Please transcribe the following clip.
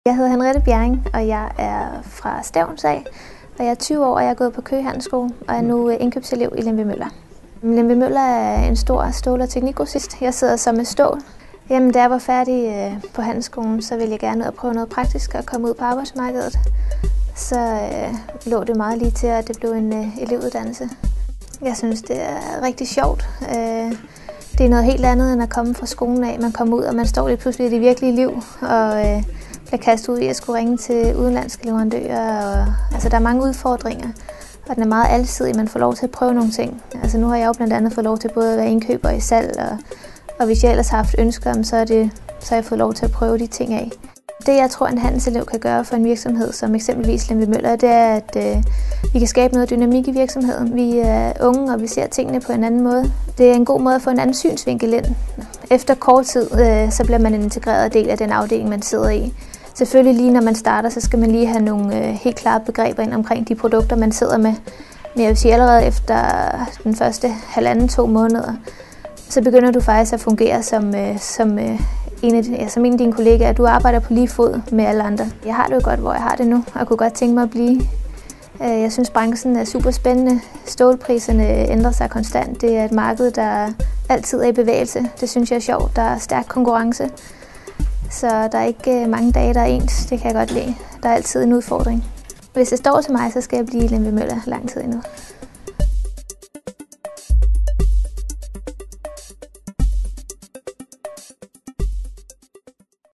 Jeg hedder Henriette Bjerring, og jeg er fra Stevns af. Og jeg er 20 år, og jeg er gået på Køge Handelsskole og er nu indkøbselev i Lemvig-Møller. Lemvig-Møller er en stor stål- og teknikgrossist. Jeg sidder så med stål. Jamen, da jeg var færdig på handelsskolen, så ville jeg gerne ud og prøve noget praktisk og komme ud på arbejdsmarkedet. Så lå det meget lige til, at det blev en elevuddannelse. Jeg synes, det er rigtig sjovt. Det er noget helt andet end at komme fra skolen af. Man kommer ud, og man står lige pludselig i det virkelige liv og bliver kastet ud i at skulle ringe til udenlandske leverandører. Altså, der er mange udfordringer, og den er meget alsidig. Man får lov til at prøve nogle ting. Altså, nu har jeg jo blandt andet fået lov til både at være indkøber i salg, og hvis jeg ellers har haft ønsker om, så har jeg fået lov til at prøve de ting af. Det, jeg tror, en handelselev kan gøre for en virksomhed, som eksempelvis Lemvig-Møller, det er, at vi kan skabe noget dynamik i virksomheden. Vi er unge, og vi ser tingene på en anden måde. Det er en god måde at få en anden synsvinkel ind. Efter kort tid, så bliver man en integreret del af den afdeling, man sidder i. Selvfølgelig lige når man starter, så skal man lige have nogle helt klare begreber ind omkring de produkter, man sidder med. Men jeg vil sige, allerede efter den første 1,5-2 måneder, så begynder du faktisk at fungere som en af dine kollegaer. Du arbejder på lige fod med alle andre. Jeg har det jo godt, hvor jeg har det nu, og kunne godt tænke mig at blive. Jeg synes, branchen er super spændende. Stålpriserne ændrer sig konstant. Det er et marked, der altid er i bevægelse. Det synes jeg er sjovt. Der er stærk konkurrence. Så der er ikke mange dage, der er ens. Det kan jeg godt lide. Der er altid en udfordring. Hvis det står til mig, så skal jeg blive i Lemvig-Møller lang tid endnu.